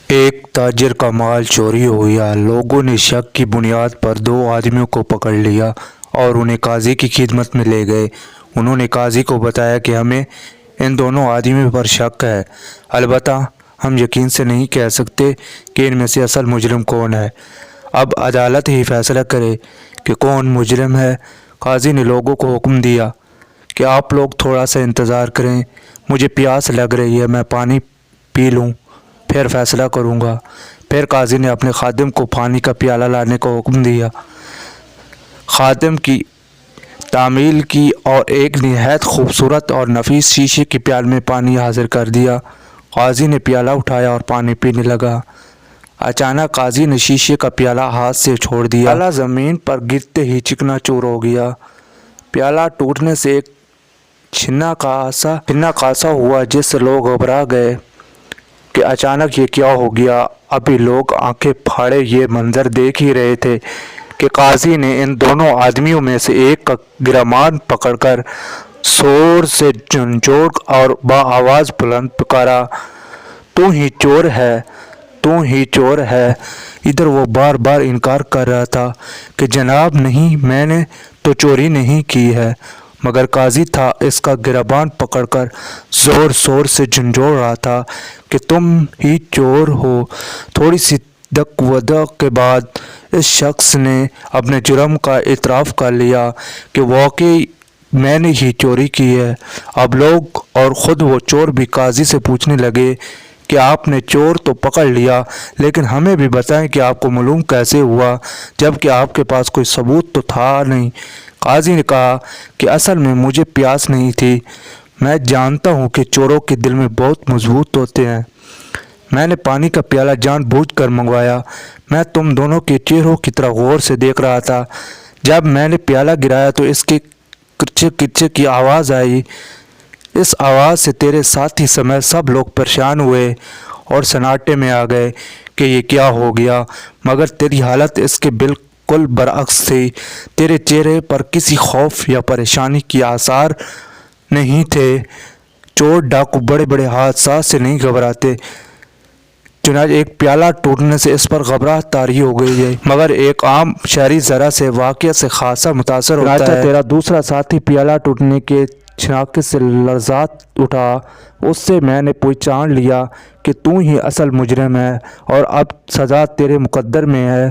एक ताजिर का माल चोरी हो गया। लोगों ने शक की बुनियाद पर दो आदमियों को पकड़ लिया और उन्हें काजी की खिदमत में ले गए। उन्होंने काजी को बताया कि हमें इन दोनों आदमियों पर शक है, अलबत्ता हम यकीन से नहीं कह सकते कि इनमें से असल मुजरिम कौन है। अब अदालत ही फैसला करे कि कौन मुजरिम है। काजी ने लोगों को हुक्म दिया कि आप लोग थोड़ा सा इंतज़ार करें, मुझे प्यास लग रही है, मैं पानी पी लूँ, फिर फैसला करूँगा। फिर काजी ने अपने खादिम को पानी का प्याला लाने का हुक्म दिया। खादिम की तामील की और एक निहायत खूबसूरत और नफीस शीशे के प्याले में पानी हाजिर कर दिया। काजी ने प्याला उठाया और पानी पीने लगा। अचानक काजी ने शीशे का प्याला हाथ से छोड़ दिया। प्याला ज़मीन पर गिरते ही चिकनाचूर हो गया। प्याला टूटने से एक छिन्ना खासा हुआ, जिससे लोग घबरा गए कि अचानक ये क्या हो गया। अभी लोग आंखें फाड़े ये मंजर देख ही रहे थे कि काजी ने इन दोनों आदमियों में से एक का गिरबान पकड़कर जोर से झंझोर और आवाज़ बुलंद पुकारा, तू ही चोर है, तू ही चोर है। इधर वो बार बार इनकार कर रहा था कि जनाब नहीं, मैंने तो चोरी नहीं की है, मगर काजी था इसका गिरबान पकड़कर ज़ोर ज़ोर से झंझोर रहा था कि तुम ही चोर हो। थोड़ी सी दक के बाद इस शख्स ने अपने जुर्म का इतराफ़ कर लिया कि वाकई मैंने ही चोरी की है। अब लोग और ख़ुद वो चोर भी काजी से पूछने लगे कि आपने चोर तो पकड़ लिया, लेकिन हमें भी बताएं कि आपको मालूम कैसे हुआ, जबकि आपके पास कोई सबूत तो था नहीं। काजी ने कहा कि असल में मुझे प्यास नहीं थी, मैं जानता हूँ कि चोरों के दिल में बहुत मजबूत होते हैं। मैंने पानी का प्याला जानबूझकर मंगवाया। मैं तुम दोनों के चेहरों की तरफ गौर से देख रहा था। जब मैंने प्याला गिराया तो इसके किच्चे की आवाज़ आई। इस आवाज़ से तेरे साथी समेत सब लोग परेशान हुए और सन्नाटे में आ गए कि ये क्या हो गया, मगर तेरी हालत इसके बिल्कुल बरअक्स थी। तेरे चेहरे पर किसी खौफ या परेशानी के आसार नहीं थे। चोर डाकू बड़े बड़े हादसा से नहीं घबराते, चुनांचे एक प्याला टूटने से इस पर घबराहट तारी हो गई है, मगर एक आम शहरी ज़रा से वाक़या से खासा मुतासर होता है। तेरा दूसरा साथी प्याला टूटने के झटके से लर्ज़ात उठा, उससे मैंने पहचान लिया कि तू ही असल मुजरिम है और अब सज़ा तेरे मुकद्दर में है।